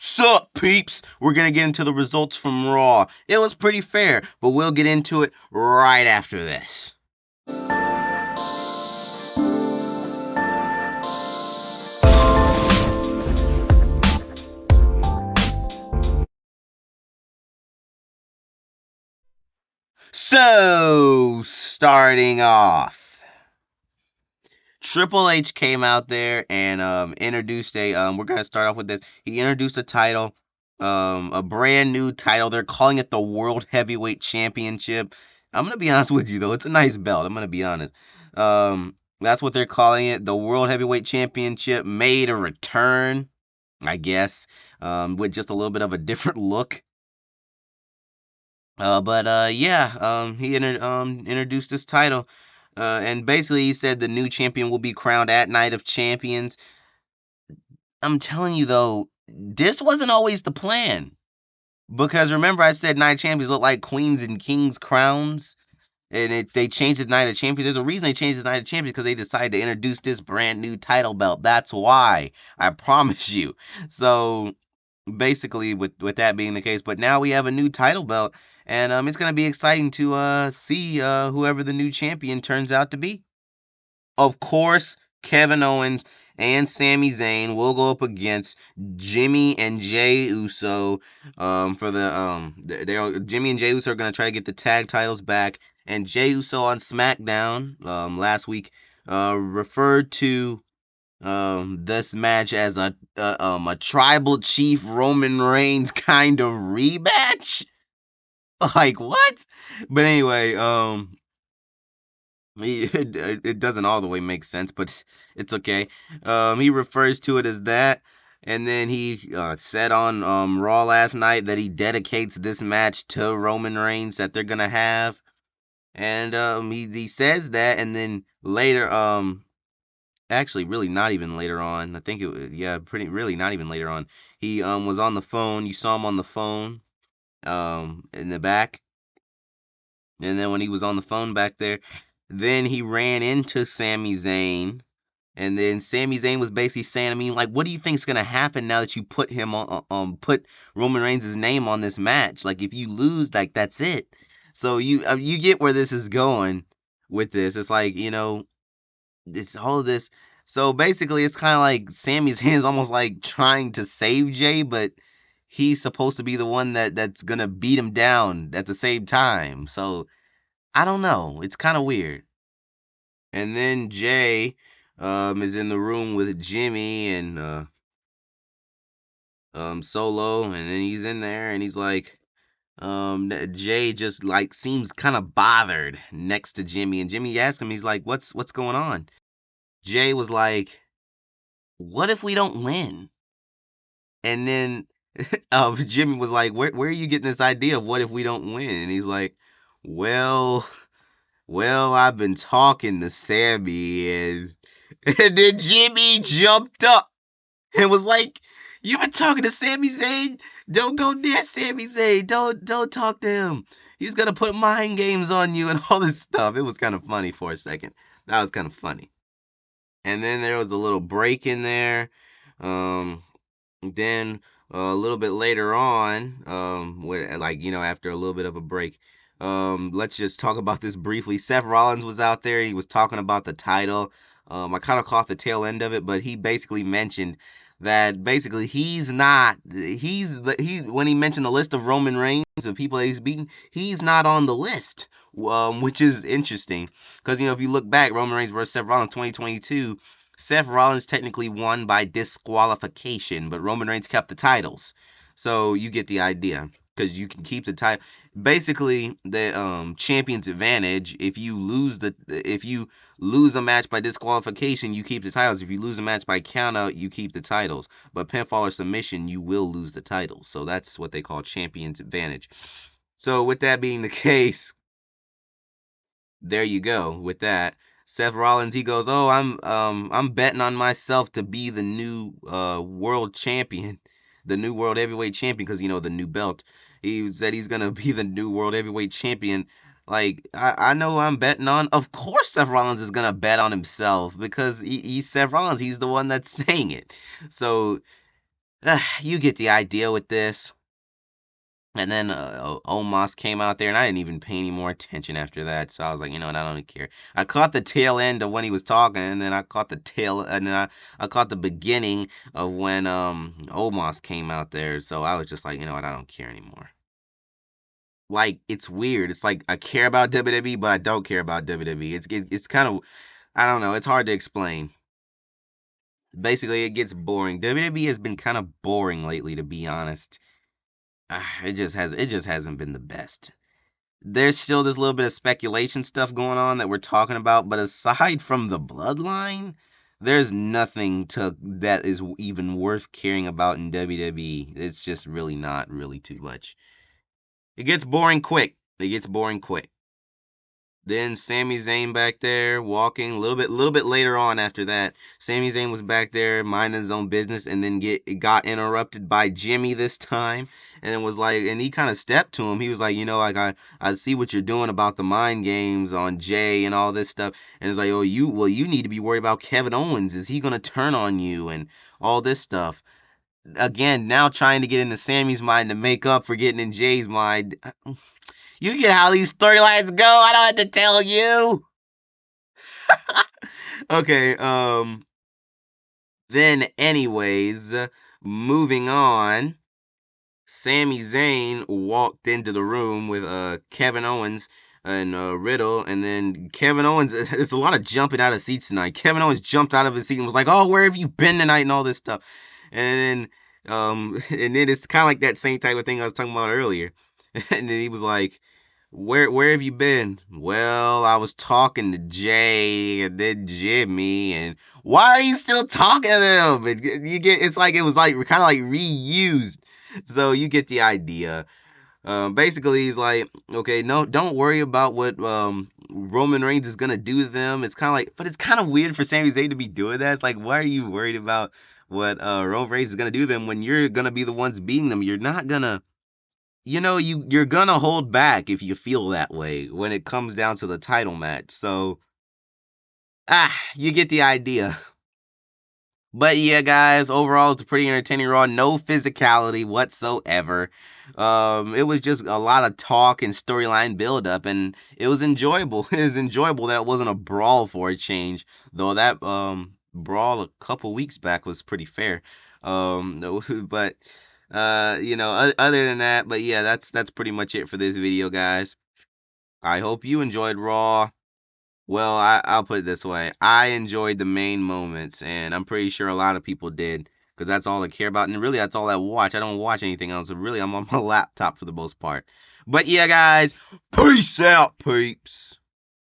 Sup, peeps? We're gonna get into the results from Raw. It was pretty fair, but we'll get into it right after this. So, starting off, Triple H came out there and introduced a. We're gonna start off with this. He introduced a title, a brand new title. They're calling it the World Heavyweight Championship. I'm gonna be honest with you though, it's a nice belt. I'm gonna be honest. That's what they're calling it. The World Heavyweight Championship made a return, I guess, with just a little bit of a different look. But yeah, introduced this title, and basically he said the new champion will be crowned at Night of Champions. I'm telling you though, this wasn't always the plan, because remember I said Night of Champions look like queens and kings crowns, and they changed the Night of Champions. There's a reason they changed the Night of Champions, because they decided to introduce this brand new title belt. That's why, I promise you. So basically with that being the case, but now we have a new title belt, and it's going to be exciting to see whoever the new champion turns out to be. Of course, Kevin Owens and Sami Zayn will go up against Jimmy and Jey Uso, for the Jimmy and Jey Uso are going to try to get the tag titles back. And Jey Uso on SmackDown last week referred to this match as a tribal chief Roman Reigns kind of rematch. Like what? But anyway, it doesn't all the way make sense, but it's okay. He refers to it as that, and then he said on Raw last night that he dedicates this match to Roman Reigns that they're gonna have, and he says that, and then later actually really not even later on, I think it, yeah, pretty really not even later on, he was on the phone. You saw him on the phone in the back, and then when he was on the phone back there, then he ran into Sami Zayn, and then Sami Zayn was basically saying, I mean, like, what do you think's gonna happen now that you put him on put Roman Reigns' name on this match? Like, if you lose, like, that's it. So you get where this is going with this. It's like, it's all of this. So basically, it's kind of like Sammy's hands almost like trying to save Jay, but he's supposed to be the one that's gonna beat him down at the same time. So I don't know. It's kind of weird. And then Jay is in the room with Jimmy and Solo, and then he's in there and he's like, Jay just like seems kind of bothered next to Jimmy, and Jimmy asked him, he's like, what's going on? Jay was like, what if we don't win? And then Jimmy was like, where are you getting this idea of what if we don't win? And he's like, well, I've been talking to Sammy, and and then Jimmy jumped up and was like, you've been talking to Sami Zayn? Don't go near Sami Zayn. Don't talk to him. He's gonna put mind games on you and all this stuff. It was kind of funny for a second. That was kind of funny. And then there was a little break in there. Um, Then a little bit later on, like after a little bit of a break, let's just talk about this briefly. Seth Rollins was out there. He was talking about the title. I kind of caught the tail end of it, but he basically mentioned that basically he's not. He when he mentioned the list of Roman Reigns of people that he's beaten, he's not on the list. Which is interesting because if you look back, Roman Reigns versus Seth Rollins 2022. Seth Rollins technically won by disqualification, but Roman Reigns kept the titles. So you get the idea because you can keep the title. Basically, the champion's advantage. If you lose a match by disqualification, you keep the titles. If you lose a match by countout, you keep the titles. But pinfall or submission, you will lose the titles. So that's what they call champion's advantage. So with that being the case, there you go with that. Seth Rollins, he goes, "Oh, I'm betting on myself to be the new world champion, the new world heavyweight champion, because the new belt." He said he's gonna be the new world heavyweight champion. Like I know who I'm betting on. Of course, Seth Rollins is gonna bet on himself because he's Seth Rollins. He's the one that's saying it. So You get the idea with this. And then Omos came out there, and I didn't even pay any more attention after that. So I was like, you know what, I don't care. I caught the tail end of when he was talking, and then I caught I caught the beginning of when Omos came out there. So I was just like, you know what, I don't care anymore. Like it's weird. It's like I care about WWE, but I don't care about WWE. It's kind of, I don't know. It's hard to explain. Basically, it gets boring. WWE has been kind of boring lately, to be honest. It just hasn't been the best. There's still this little bit of speculation stuff going on that we're talking about, but aside from the bloodline, there's nothing to that is even worth caring about in WWE. It's just really not really too much. It gets boring quick. It gets boring quick. Then Sami Zayn back there walking little bit later on after that. Sami Zayn was back there minding his own business and then got interrupted by Jimmy this time and it was like and he kind of stepped to him. He was like, you know, like I see what you're doing about the mind games on Jay and all this stuff. And it's like, oh, you need to be worried about Kevin Owens. Is he gonna turn on you and all this stuff? Again, now trying to get into Sammy's mind to make up for getting in Jay's mind. You get how these storylines go. I don't have to tell you. Okay, then anyways, moving on. Sami Zayn walked into the room with Kevin Owens and Riddle, and then Kevin Owens. There's a lot of jumping out of seats tonight. Kevin Owens jumped out of his seat and was like, "Oh, where have you been tonight?" and all this stuff. And and then it's kind of like that same type of thing I was talking about earlier. And then he was like, where have you been? Well, I was talking to Jay and then Jimmy, and why are you still talking to them? And you get it's like it was like kind of like reused. So you get the idea. Basically, he's like, okay, no, don't worry about what Roman Reigns is gonna do to them. It's kind of like, but it's kind of weird for Sami Zayn to be doing that. It's like, why are you worried about what Roman Reigns is gonna do to them when you're gonna be the ones beating them? You're not gonna, you know, you're gonna hold back if you feel that way when it comes down to the title match. So you get the idea. But yeah, guys, overall it's a pretty entertaining Raw. No physicality whatsoever. It was just a lot of talk and storyline buildup, and it was enjoyable. It was enjoyable that it wasn't a brawl for a change, though that brawl a couple weeks back was pretty fair. But you know, other than that, but yeah, that's pretty much it for this video, guys. I hope you enjoyed Raw. Well, I'll put it this way. I enjoyed the main moments, and I'm pretty sure a lot of people did, because that's all I care about. And really, that's all I watch. I don't watch anything else. So really, I'm on my laptop for the most part. But yeah, guys, peace out, peeps.